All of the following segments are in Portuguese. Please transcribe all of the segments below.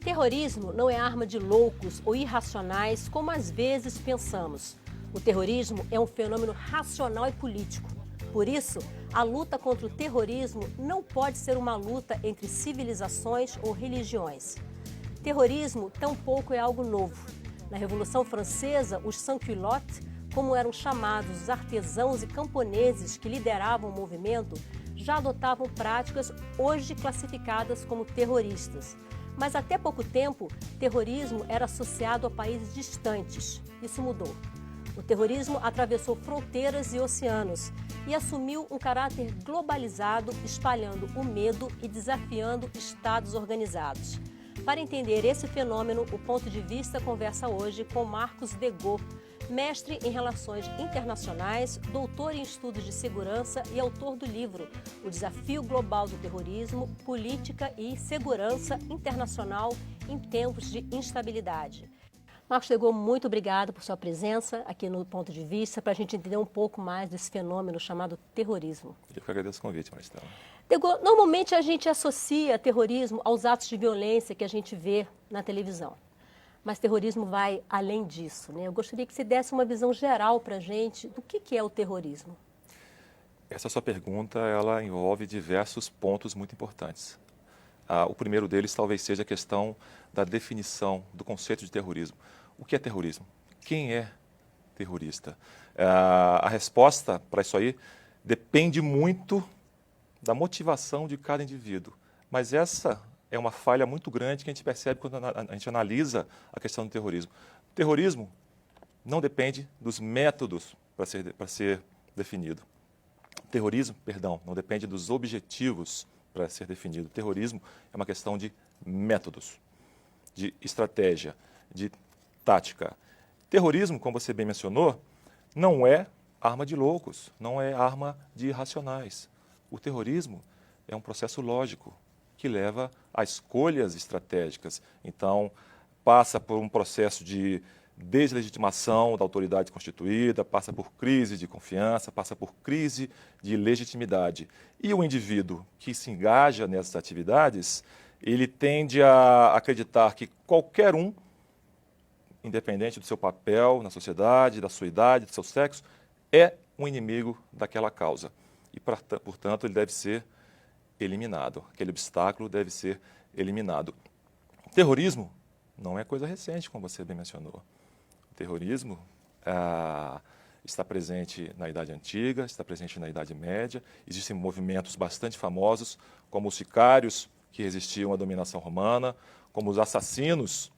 Terrorismo não é arma de loucos ou irracionais, como às vezes pensamos. O terrorismo é um fenômeno racional e político. Por isso, a luta contra o terrorismo não pode ser uma luta entre civilizações ou religiões. Terrorismo tampouco é algo novo. Na Revolução Francesa, os sans-culottes, como eram chamados os artesãos e camponeses que lideravam o movimento, já adotavam práticas hoje classificadas como terroristas. Mas até pouco tempo, terrorismo era associado a países distantes. Isso mudou. O terrorismo atravessou fronteiras e oceanos e assumiu um caráter globalizado, espalhando o medo e desafiando estados organizados. Para entender esse fenômeno, o Ponto de Vista conversa hoje com Marcos Degot, mestre em Relações Internacionais, doutor em Estudos de Segurança e autor do livro O Desafio Global do Terrorismo, Política e Segurança Internacional em Tempos de Instabilidade. Marcos Degot, muito obrigado por sua presença aqui no Ponto de Vista, para a gente entender um pouco mais desse fenômeno chamado terrorismo. Eu que agradeço o convite, Maristela. Degot, normalmente a gente associa terrorismo aos atos de violência que a gente vê na televisão. Mas terrorismo vai além disso, né? Eu gostaria que você desse uma visão geral para a gente do que é o terrorismo. Essa sua pergunta, ela envolve diversos pontos muito importantes. O primeiro deles talvez seja a questão da definição do conceito de terrorismo. O que é terrorismo? Quem é terrorista? A resposta para isso aí depende muito da motivação de cada indivíduo. Mas essa é uma falha muito grande que a gente percebe quando a gente analisa a questão do terrorismo. O terrorismo não depende dos métodos para ser definido. O terrorismo, não depende dos objetivos para ser definido. O terrorismo é uma questão de métodos, de estratégia, de tática. Terrorismo, como você bem mencionou, não é arma de loucos, não é arma de irracionais. O terrorismo é um processo lógico que leva a escolhas estratégicas. Então, passa por um processo de deslegitimação da autoridade constituída, passa por crise de confiança, passa por crise de legitimidade. E o indivíduo que se engaja nessas atividades, ele tende a acreditar que qualquer um, independente do seu papel na sociedade, da sua idade, do seu sexo, é um inimigo daquela causa. E, portanto, ele deve ser eliminado. Aquele obstáculo deve ser eliminado. O terrorismo não é coisa recente, como você bem mencionou. O terrorismo está presente na Idade Antiga, está presente na Idade Média. Existem movimentos bastante famosos, como os sicários, que resistiam à dominação romana, como os assassinos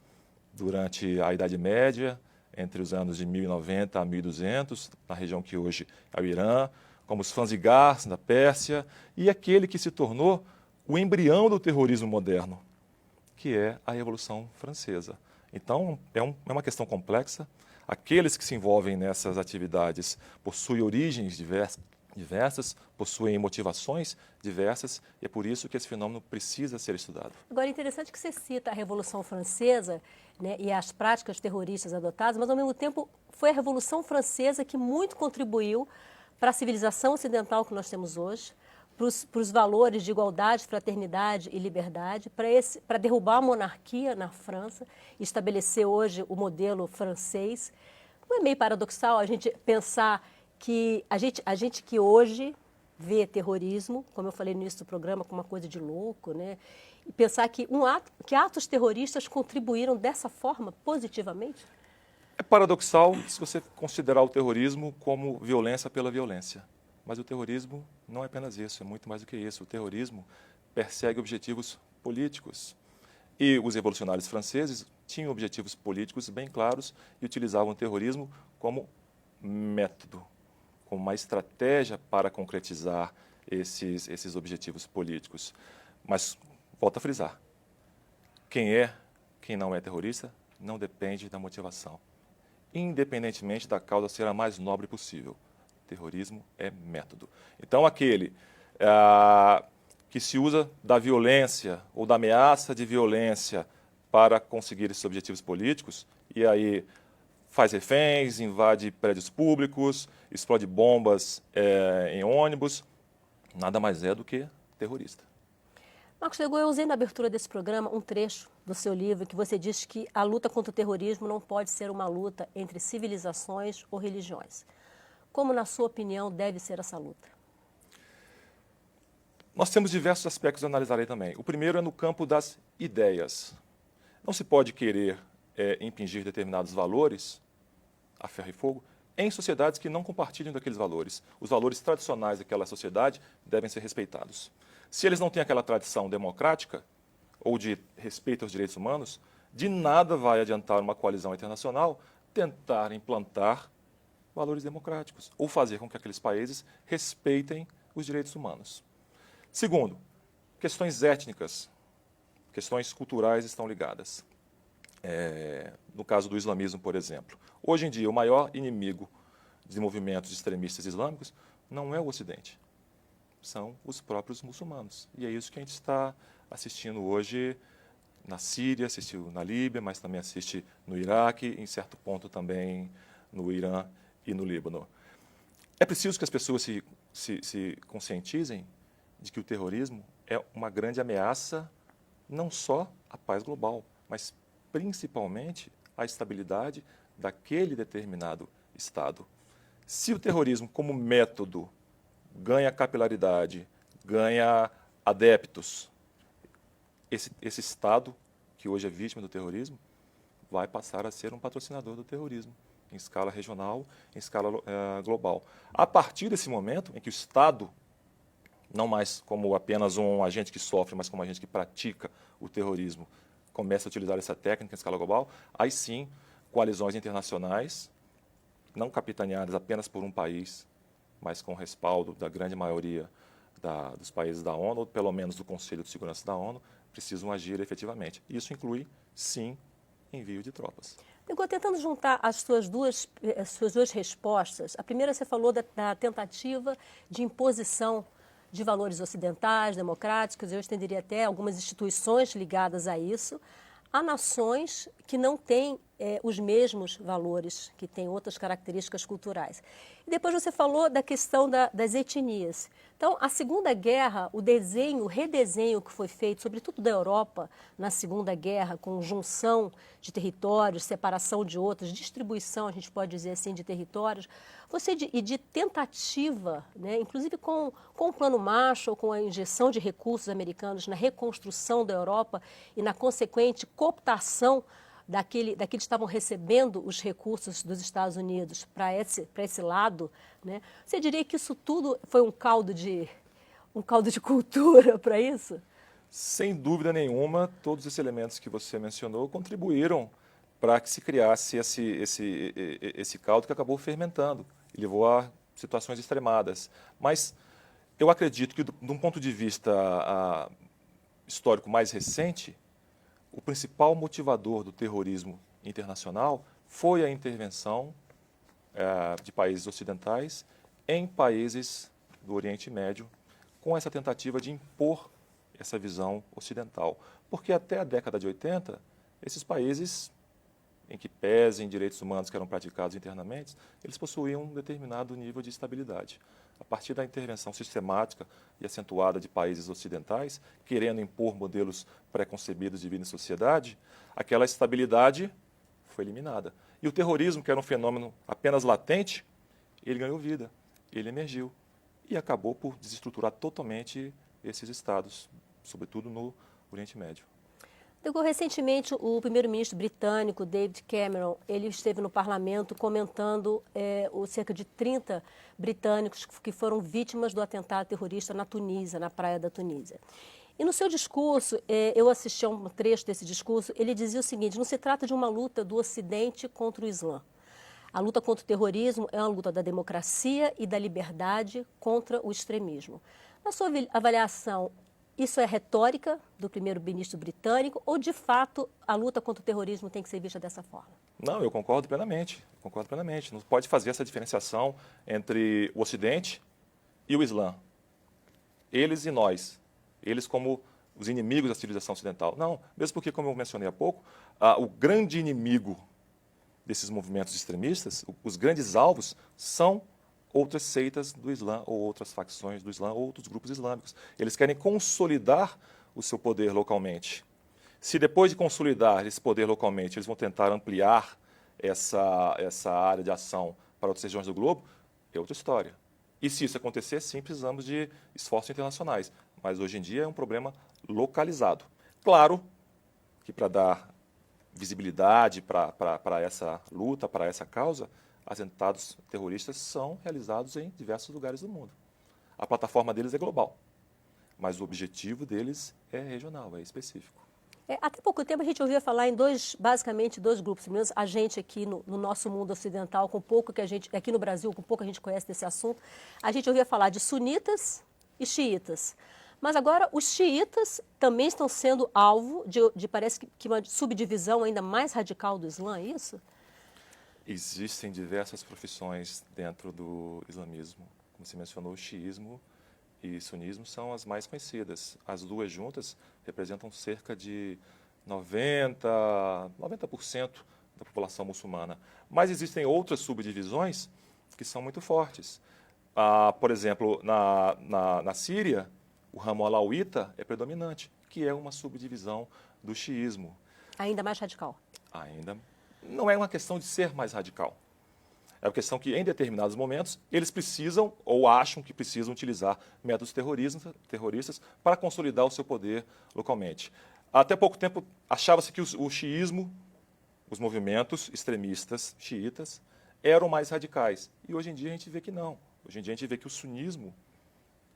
durante a Idade Média, entre os anos de 1090 a 1200, na região que hoje é o Irã, como os fanzigars na Pérsia, e aquele que se tornou o embrião do terrorismo moderno, que é a Revolução Francesa. Então, é uma questão complexa. Aqueles que se envolvem nessas atividades possuem origens diversas, possuem motivações diversas, e é por isso que esse fenômeno precisa ser estudado. Agora, é interessante que você cita a Revolução Francesa, né, e as práticas terroristas adotadas, mas, ao mesmo tempo, foi a Revolução Francesa que muito contribuiu para a civilização ocidental que nós temos hoje, para os valores de igualdade, fraternidade e liberdade, para derrubar a monarquia na França e estabelecer hoje o modelo francês. Não é meio paradoxal a gente pensar que a gente que hoje vê terrorismo, como eu falei no início do programa, como uma coisa de louco, né? E pensar que atos terroristas contribuíram dessa forma positivamente? É paradoxal se você considerar o terrorismo como violência pela violência. Mas o terrorismo não é apenas isso, é muito mais do que isso. O terrorismo persegue objetivos políticos. E os revolucionários franceses tinham objetivos políticos bem claros e utilizavam o terrorismo como método, como uma estratégia para concretizar esses objetivos políticos. Mas, volto a frisar, quem não é terrorista, não depende da motivação. Independentemente da causa ser a mais nobre possível. Terrorismo é método. Então, aquele que se usa da violência ou da ameaça de violência para conseguir esses objetivos políticos, e aí faz reféns, invade prédios públicos, explode bombas em ônibus, nada mais é do que terrorista. Marcos Legault, eu usei na abertura desse programa um trecho do seu livro que você diz que a luta contra o terrorismo não pode ser uma luta entre civilizações ou religiões. Como, na sua opinião, deve ser essa luta? Nós temos diversos aspectos a analisar aí também. O primeiro é no campo das ideias. Não se pode querer impingir determinados valores, a ferro e fogo, em sociedades que não compartilham daqueles valores. Os valores tradicionais daquela sociedade devem ser respeitados. Se eles não têm aquela tradição democrática ou de respeito aos direitos humanos, de nada vai adiantar uma coalizão internacional tentar implantar valores democráticos ou fazer com que aqueles países respeitem os direitos humanos. Segundo, questões étnicas, questões culturais estão ligadas. No caso do islamismo, por exemplo. Hoje em dia, o maior inimigo de movimentos extremistas islâmicos não é o Ocidente, são os próprios muçulmanos. E é isso que a gente está assistindo hoje na Síria, assistiu na Líbia, mas também assiste no Iraque, em certo ponto também no Irã e no Líbano. É preciso que as pessoas se conscientizem de que o terrorismo é uma grande ameaça não só à paz global, mas principalmente à estabilidade daquele determinado Estado. Se o terrorismo, como método, ganha capilaridade, ganha adeptos, esse Estado, que hoje é vítima do terrorismo, vai passar a ser um patrocinador do terrorismo, em escala regional, em escala global. A partir desse momento em que o Estado, não mais como apenas um agente que sofre, mas como um agente que pratica o terrorismo, começa a utilizar essa técnica em escala global, aí sim, coalizões internacionais, não capitaneadas apenas por um país, mas com respaldo da grande maioria dos países da ONU, ou pelo menos do Conselho de Segurança da ONU, precisam agir efetivamente. Isso inclui, sim, envio de tropas. Legault, tentando juntar as suas duas respostas, a primeira você falou da tentativa de imposição de valores ocidentais, democráticos, eu estenderia até algumas instituições ligadas a isso, há nações que não têm os mesmos valores, que têm outras características culturais. E depois você falou da questão das etnias. Então, a Segunda Guerra, o redesenho que foi feito, sobretudo da Europa, na Segunda Guerra, com junção de territórios, separação de outros, distribuição, a gente pode dizer assim, de territórios, e de tentativa, né, inclusive com o Plano Marshall, com a injeção de recursos americanos na reconstrução da Europa e na consequente cooptação daqueles que estavam recebendo os recursos dos Estados Unidos para esse lado, né? Você diria que isso tudo foi um caldo de cultura para isso? Sem dúvida nenhuma, todos esses elementos que você mencionou contribuíram para que se criasse esse caldo que acabou fermentando e levou a situações extremadas. Mas eu acredito que, de um ponto de vista histórico mais recente, o principal motivador do terrorismo internacional foi a intervenção de países ocidentais em países do Oriente Médio, com essa tentativa de impor essa visão ocidental. Porque até a década de 80, esses países, em que pesem direitos humanos que eram praticados internamente, eles possuíam um determinado nível de estabilidade. A partir da intervenção sistemática e acentuada de países ocidentais, querendo impor modelos pré-concebidos de vida em sociedade, aquela estabilidade foi eliminada. E o terrorismo, que era um fenômeno apenas latente, ele ganhou vida, ele emergiu e acabou por desestruturar totalmente esses estados, sobretudo no Oriente Médio. Recentemente, o primeiro-ministro britânico, David Cameron, ele esteve no parlamento comentando cerca de 30 britânicos que foram vítimas do atentado terrorista na Tunísia, na praia da Tunísia. E no seu discurso, eu assisti a um trecho desse discurso, ele dizia o seguinte: não se trata de uma luta do Ocidente contra o Islã. A luta contra o terrorismo é uma luta da democracia e da liberdade contra o extremismo. Na sua avaliação, isso é retórica do primeiro-ministro britânico ou, de fato, a luta contra o terrorismo tem que ser vista dessa forma? Não, eu concordo plenamente. Concordo plenamente. Não pode fazer essa diferenciação entre o Ocidente e o Islã. Eles e nós. Eles como os inimigos da civilização ocidental. Não, mesmo porque, como eu mencionei há pouco, o grande inimigo desses movimentos extremistas, os grandes alvos são outras seitas do Islã, ou outras facções do Islã, ou outros grupos islâmicos. Eles querem consolidar o seu poder localmente. Se depois de consolidar esse poder localmente, eles vão tentar ampliar essa área de ação para outras regiões do globo, é outra história. E se isso acontecer, sim, precisamos de esforços internacionais. Mas hoje em dia é um problema localizado. Claro que para dar visibilidade para essa luta, para essa causa, atentados terroristas são realizados em diversos lugares do mundo. A plataforma deles é global, mas o objetivo deles é regional, é específico. Até pouco tempo a gente ouvia falar em basicamente dois grupos, pelo menos a gente aqui no nosso mundo ocidental, com pouco que a gente, aqui no Brasil, com pouco a gente conhece desse assunto, a gente ouvia falar de sunitas e xiitas. Mas agora os xiitas também estão sendo alvo de parece que uma subdivisão ainda mais radical do Islã, é isso? Existem diversas profissões dentro do islamismo. Como você mencionou, o xiismo e sunismo são as mais conhecidas. As duas juntas representam cerca de 90% da população muçulmana. Mas existem outras subdivisões que são muito fortes. Por exemplo, na Síria, o ramo alauíta é predominante, que é uma subdivisão do xiismo. Ainda mais radical. Ainda não é uma questão de ser mais radical. É uma questão que, em determinados momentos, eles precisam ou acham que precisam utilizar métodos terroristas para consolidar o seu poder localmente. Até pouco tempo, achava-se que o xiismo, os movimentos extremistas xiitas, eram mais radicais. E hoje em dia a gente vê que não. Hoje em dia a gente vê que o sunismo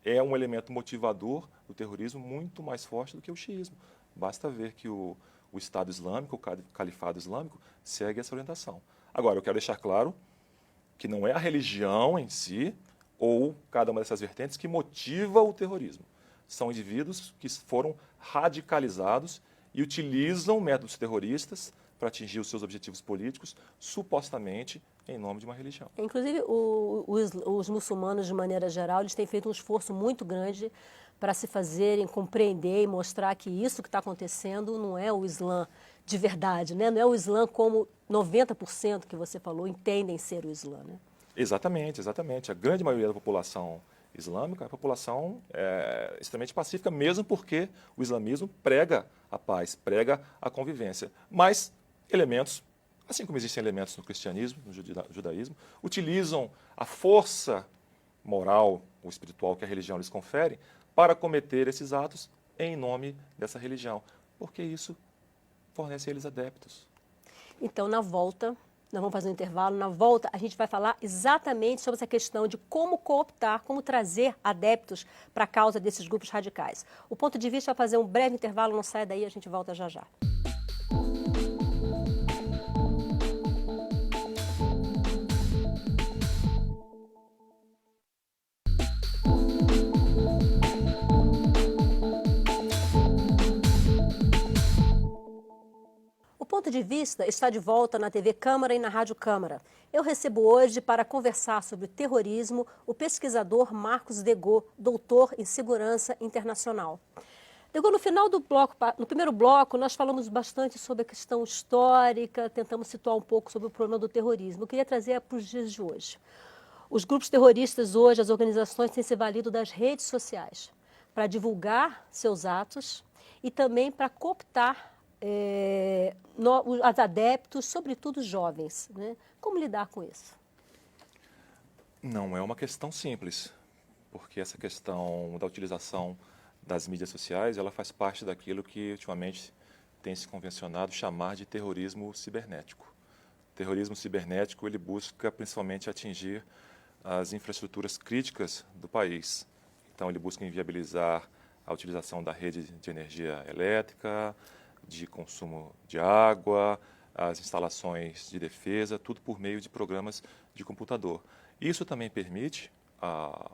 é um elemento motivador do terrorismo muito mais forte do que o xiismo. Basta ver que o Estado Islâmico, o Califado Islâmico, segue essa orientação. Agora, eu quero deixar claro que não é a religião em si ou cada uma dessas vertentes que motiva o terrorismo. São indivíduos que foram radicalizados e utilizam métodos terroristas para atingir os seus objetivos políticos, supostamente em nome de uma religião. Inclusive, os muçulmanos, de maneira geral, eles têm feito um esforço muito grande para se fazerem compreender e mostrar que isso que está acontecendo não é o Islã de verdade, né? Não é o Islã como 90% que você falou entendem ser o Islã, né? Exatamente, exatamente. A grande maioria da população islâmica é a população extremamente pacífica, mesmo porque o islamismo prega a paz, prega a convivência. Mas elementos, assim como existem elementos no cristianismo, no judaísmo, utilizam a força moral ou espiritual que a religião lhes confere para cometer esses atos em nome dessa religião, porque isso fornece a eles adeptos. Então, na volta, nós vamos fazer um intervalo, na volta a gente vai falar exatamente sobre essa questão de como cooptar, como trazer adeptos para a causa desses grupos radicais. O Ponto de Vista vai fazer um breve intervalo, não saia daí, a gente volta já já. O Ponto de Vista está de volta na TV Câmara e na Rádio Câmara. Eu recebo hoje para conversar sobre o terrorismo o pesquisador Marcos Degot, doutor em segurança internacional. Degot, no final do bloco, no primeiro bloco, nós falamos bastante sobre a questão histórica, tentamos situar um pouco sobre o problema do terrorismo. Eu queria trazer para os dias de hoje. Os grupos terroristas hoje, as organizações têm se valido das redes sociais para divulgar seus atos e também para cooptar os adeptos, sobretudo os jovens, né? Como lidar com isso? Não é uma questão simples, porque essa questão da utilização das mídias sociais, ela faz parte daquilo que ultimamente tem se convencionado chamar de terrorismo cibernético. O terrorismo cibernético, ele busca principalmente atingir as infraestruturas críticas do país. Então, ele busca inviabilizar a utilização da rede de energia elétrica, de consumo de água, as instalações de defesa, tudo por meio de programas de computador. Isso também permite a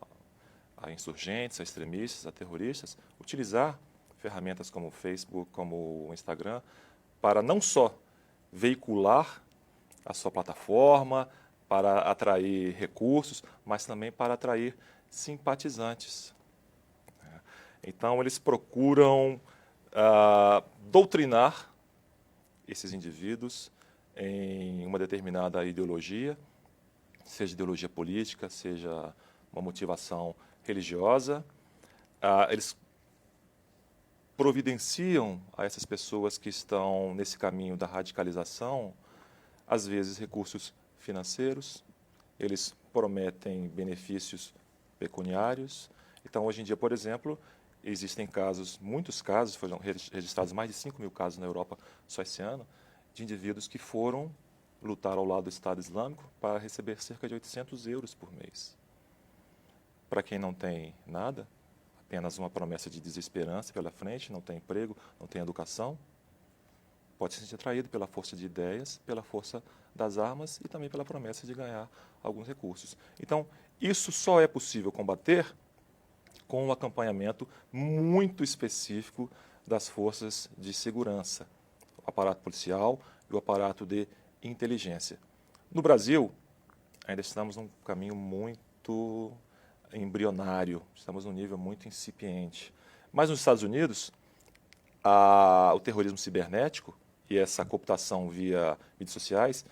insurgentes, a extremistas, a terroristas, utilizar ferramentas como o Facebook, como o Instagram, para não só veicular a sua plataforma, para atrair recursos, mas também para atrair simpatizantes. Então, eles procuram doutrinar esses indivíduos em uma determinada ideologia, seja ideologia política, seja uma motivação religiosa. Eles providenciam a essas pessoas que estão nesse caminho da radicalização, às vezes, recursos financeiros, eles prometem benefícios pecuniários. Então, hoje em dia, por exemplo, existem casos, muitos casos, foram registrados mais de 5 mil casos na Europa só esse ano, de indivíduos que foram lutar ao lado do Estado Islâmico para receber cerca de 800 euros por mês. Para quem não tem nada, apenas uma promessa de desesperança pela frente, não tem emprego, não tem educação, pode se sentir atraído pela força de ideias, pela força das armas e também pela promessa de ganhar alguns recursos. Então, isso só é possível combater com um acompanhamento muito específico das forças de segurança, o aparato policial e o aparato de inteligência. No Brasil, ainda estamos num caminho muito embrionário, estamos num nível muito incipiente. Mas nos Estados Unidos, o terrorismo cibernético e essa cooptação via mídias sociais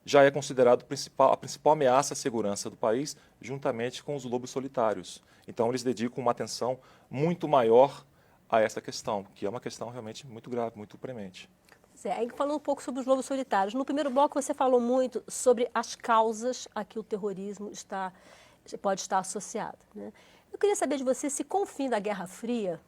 já é considerado a principal ameaça à segurança do país, juntamente com os lobos solitários. Então, eles dedicam uma atenção muito maior a essa questão, que é uma questão realmente muito grave, muito premente. Aí falando um pouco sobre os lobos solitários. No primeiro bloco você falou muito sobre as causas a que o terrorismo pode estar associado, né? Eu queria saber de você se com o fim da Guerra Fria,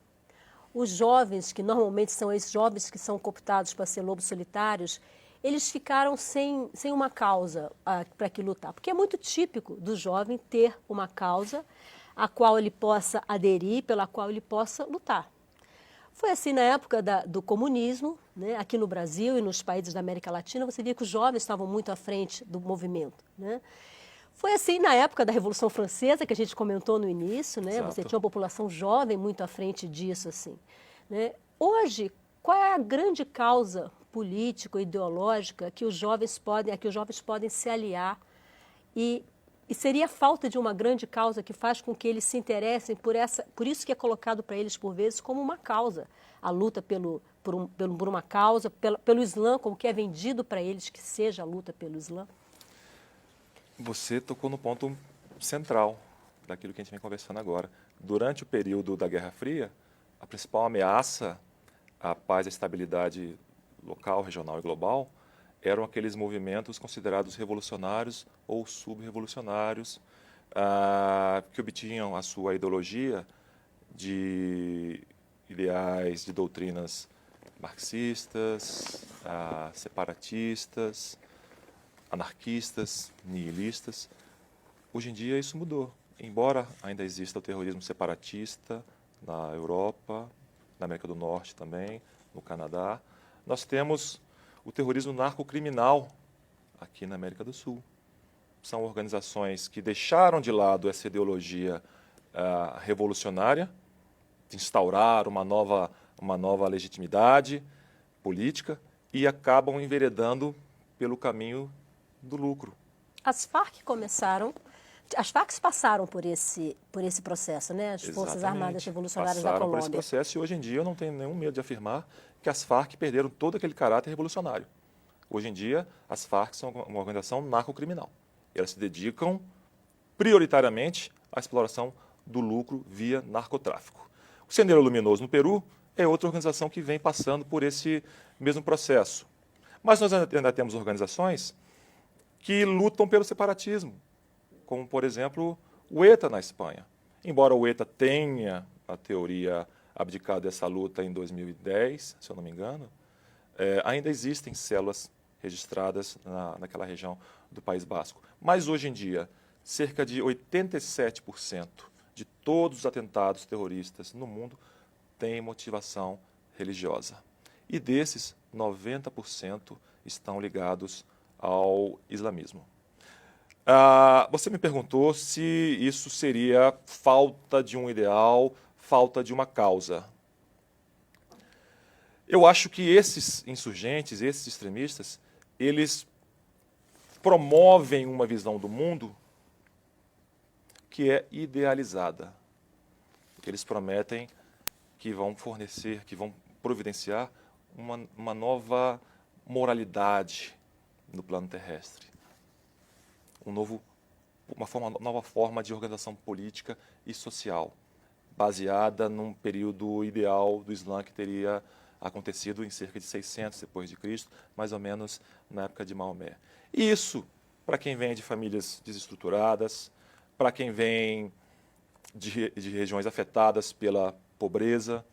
os jovens, que normalmente são esses jovens que são cooptados para ser lobos solitários, eles ficaram sem uma causa para que lutar. Porque é muito típico do jovem ter uma causa a qual ele possa aderir, pela qual ele possa lutar. Foi assim na época do comunismo, né? Aqui no Brasil e nos países da América Latina, você via que os jovens estavam muito à frente do movimento, né? Foi assim na época da Revolução Francesa, que a gente comentou no início, né? Exato. Você tinha uma população jovem muito à frente disso, assim, né? Hoje, qual é a grande causa política, ideológica que os jovens podem se aliar e seria a falta de uma grande causa que faz com que eles se interessem por isso que é colocado para eles, por vezes, como uma causa. A luta por uma causa, pelo Islã, como que é vendido para eles que seja a luta pelo Islã. Você tocou no ponto central daquilo que a gente vem conversando agora. Durante o período da Guerra Fria, a principal ameaça à paz e à estabilidade local, regional e global eram aqueles movimentos considerados revolucionários ou sub-revolucionários, que obtinham a sua ideologia de ideais, de doutrinas marxistas, separatistas, anarquistas, nihilistas. Hoje em dia isso mudou. Embora ainda exista o terrorismo separatista na Europa, na América do Norte também, no Canadá, nós temos o terrorismo narcocriminal aqui na América do Sul. São organizações que deixaram de lado essa ideologia revolucionária, de instaurar uma nova legitimidade política e acabam enveredando pelo caminho do lucro. As Farc passaram por esse processo, né? As Forças Armadas Revolucionárias da Colômbia. Passaram por esse processo e hoje em dia eu não tenho nenhum medo de afirmar que as Farc perderam todo aquele caráter revolucionário. Hoje em dia, as Farc são uma organização narcocriminal. Elas se dedicam prioritariamente à exploração do lucro via narcotráfico. O Sendero Luminoso no Peru é outra organização que vem passando por esse mesmo processo. Mas nós ainda temos organizações que lutam pelo separatismo, como, por exemplo, o ETA na Espanha. Embora o ETA tenha a teoria abdicado dessa luta em 2010, se eu não me engano, ainda existem células registradas naquela região do País Basco. Mas hoje em dia, cerca de 87% de todos os atentados terroristas no mundo têm motivação religiosa. E desses, 90% estão ligados ao islamismo. Você me perguntou se isso seria falta de um ideal, falta de uma causa. Eu acho que esses insurgentes, esses extremistas, eles promovem uma visão do mundo que é idealizada. Eles prometem que vão fornecer, que vão providenciar uma nova moralidade, no plano terrestre. Uma nova forma de organização política e social, baseada num período ideal do Islã que teria acontecido em cerca de 600 depois de Cristo, mais ou menos na época de Maomé. E isso, para quem vem de famílias desestruturadas, para quem vem de regiões afetadas pela pobreza,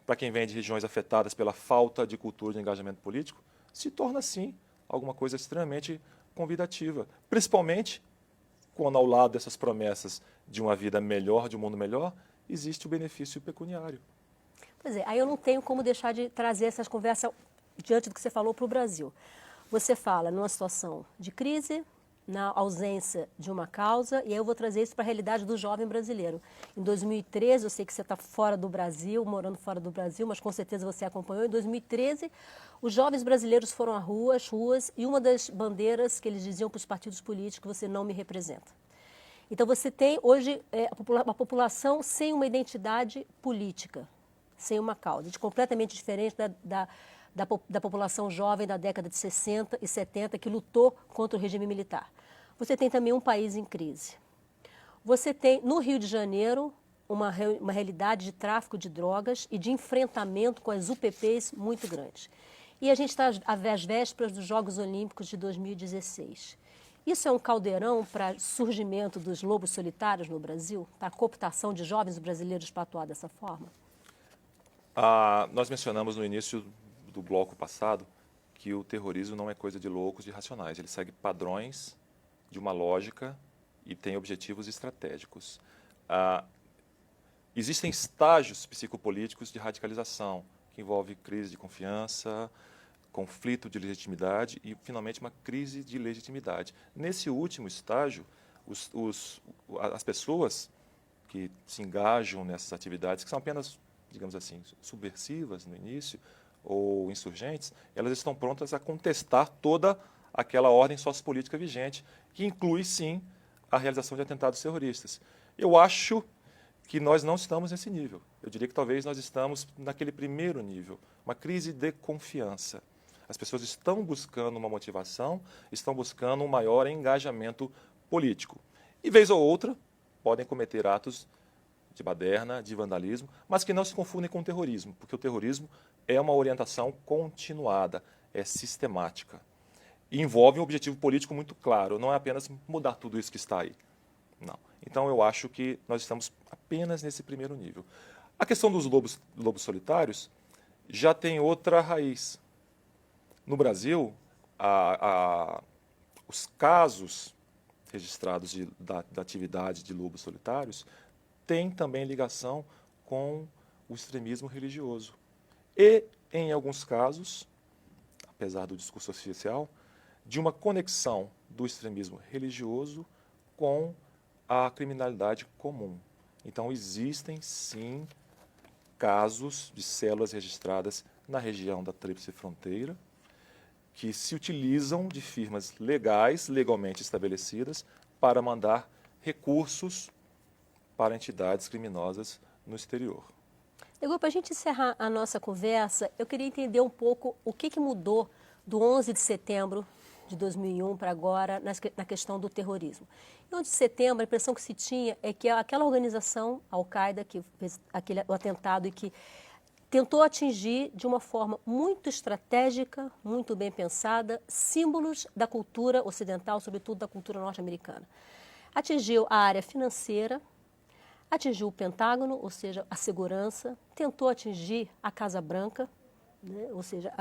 para quem vem de regiões afetadas pela falta de cultura de engajamento político, se torna, sim, alguma coisa extremamente convidativa, principalmente quando, ao lado dessas promessas de uma vida melhor, de um mundo melhor, existe o benefício pecuniário. Pois é, aí eu não tenho como deixar de trazer essas conversas diante do que você falou para o Brasil. Você fala numa situação de crise, na ausência de uma causa, e aí eu vou trazer isso para a realidade do jovem brasileiro. Em 2013, eu sei que você está fora do Brasil, morando fora do Brasil, mas com certeza você acompanhou. Em 2013, os jovens brasileiros foram às ruas, e uma das bandeiras que eles diziam para os partidos políticos: você não me representa. Então você tem hoje uma população sem uma identidade política, sem uma causa, completamente diferente da população jovem da década de 60 e 70 que lutou contra o regime militar. Você tem também um país em crise. Você tem, no Rio de Janeiro, uma realidade de tráfico de drogas e de enfrentamento com as UPPs muito grande. E a gente está às vésperas dos Jogos Olímpicos de 2016. Isso é um caldeirão para surgimento dos lobos solitários no Brasil? Para a cooptação de jovens brasileiros para atuar dessa forma? Nós mencionamos no início do bloco passado que o terrorismo não é coisa de loucos, de racionais. Ele segue padrões de uma lógica e tem objetivos estratégicos. Existem estágios psicopolíticos de radicalização, que envolve crise de confiança, conflito de legitimidade e, finalmente, uma crise de legitimidade. Nesse último estágio, as pessoas que se engajam nessas atividades, que são apenas, digamos assim, subversivas no início, ou insurgentes, elas estão prontas a contestar toda aquela ordem sociopolítica vigente, que inclui, sim, a realização de atentados terroristas. Eu acho que nós não estamos nesse nível. Eu diria que talvez nós estamos naquele primeiro nível, uma crise de confiança. As pessoas estão buscando uma motivação, estão buscando um maior engajamento político. E, vez ou outra, podem cometer atos de baderna, de vandalismo, mas que não se confundem com o terrorismo, porque o terrorismo é uma orientação continuada, é sistemática. E envolve um objetivo político muito claro, não é apenas mudar tudo isso que está aí. Não. Então, eu acho que nós estamos apenas nesse primeiro nível. A questão dos lobos solitários já tem outra raiz. No Brasil, os casos registrados da atividade de lobos solitários têm também ligação com o extremismo religioso. E, em alguns casos, apesar do discurso oficial, de uma conexão do extremismo religioso com a criminalidade comum. Então, existem, sim, casos de células registradas na região da Tríplice Fronteira que se utilizam de firmas legais, legalmente estabelecidas, para mandar recursos para entidades criminosas no exterior. Igor, para a gente encerrar a nossa conversa, eu queria entender um pouco o que mudou do 11 de setembro de 2001 para agora na questão do terrorismo. Em 11 de setembro, a impressão que se tinha é que aquela organização, a Al-Qaeda, que fez o atentado e que tentou atingir de uma forma muito estratégica, muito bem pensada, símbolos da cultura ocidental, sobretudo da cultura norte-americana. Atingiu a área financeira, atingiu o Pentágono, ou seja, a segurança, tentou atingir a Casa Branca, né, ou seja,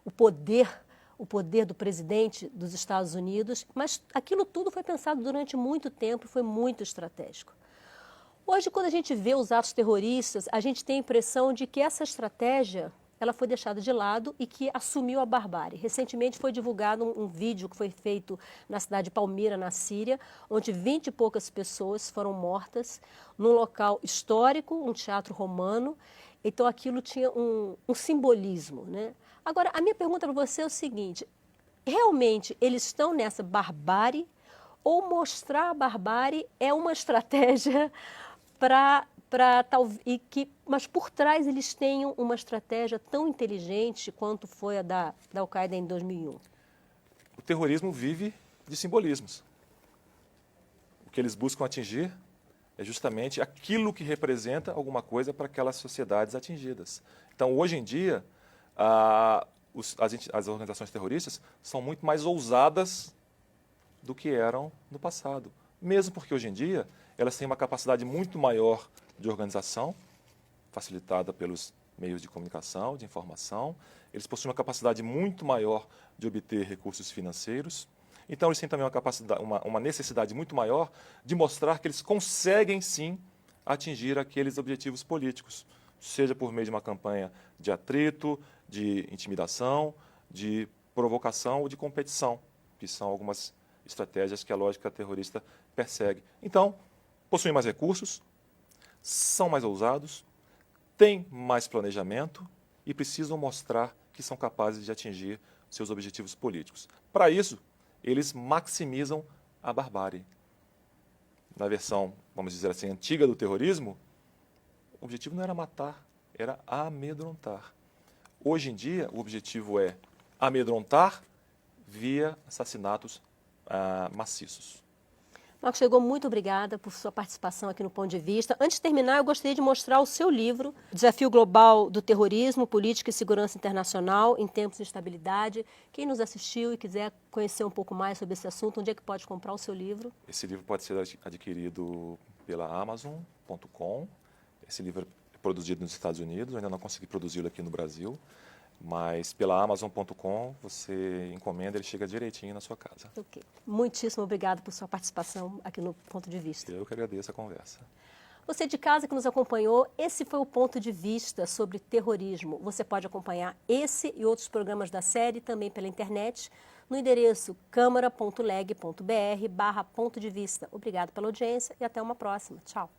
o poder do presidente dos Estados Unidos, mas aquilo tudo foi pensado durante muito tempo e foi muito estratégico. Hoje, quando a gente vê os atos terroristas, a gente tem a impressão de que essa estratégia ela foi deixada de lado e que assumiu a barbárie. Recentemente foi divulgado um vídeo que foi feito na cidade de Palmira, na Síria, onde 20 e poucas pessoas foram mortas num local histórico, um teatro romano. Então, aquilo tinha um simbolismo, né? Agora, a minha pergunta para você é o seguinte: realmente eles estão nessa barbárie ou mostrar a barbárie é uma estratégia mas por trás eles tenham uma estratégia tão inteligente quanto foi a da Al-Qaeda em 2001? terrorismo vive de simbolismos. O que eles buscam atingir é justamente aquilo que representa alguma coisa para aquelas sociedades atingidas. Então, hoje em dia, as organizações terroristas são muito mais ousadas do que eram no passado. Mesmo porque, hoje em dia, elas têm uma capacidade muito maior de organização, facilitada pelos meios de comunicação, de informação. Eles possuem uma capacidade muito maior de obter recursos financeiros. Então, eles têm também uma necessidade muito maior de mostrar que eles conseguem, sim, atingir aqueles objetivos políticos, seja por meio de uma campanha de atrito, de intimidação, de provocação ou de competição, que são algumas estratégias que a lógica terrorista persegue. Então, possuem mais recursos, são mais ousados, têm mais planejamento e precisam mostrar que são capazes de atingir seus objetivos políticos. Para isso, eles maximizam a barbárie. Na versão, vamos dizer assim, antiga do terrorismo, o objetivo não era matar, era amedrontar. Hoje em dia, o objetivo é amedrontar via assassinatos maciços. Marcos Chegou, muito obrigada por sua participação aqui no Ponto de Vista. Antes de terminar, eu gostaria de mostrar o seu livro, Desafio Global do Terrorismo, Política e Segurança Internacional em Tempos de Instabilidade. Quem nos assistiu e quiser conhecer um pouco mais sobre esse assunto, onde é que pode comprar o seu livro? Esse livro pode ser adquirido pela Amazon.com. Esse livro é produzido nos Estados Unidos, eu ainda não consegui produzi-lo aqui no Brasil. Mas pela Amazon.com você encomenda, ele chega direitinho na sua casa. Ok. Muitíssimo obrigado por sua participação aqui no Ponto de Vista. Eu que agradeço a conversa. Você de casa que nos acompanhou, esse foi o Ponto de Vista sobre terrorismo. Você pode acompanhar esse e outros programas da série também pela internet no endereço câmara.leg.br/ponto de vista. Obrigado pela audiência e até uma próxima. Tchau.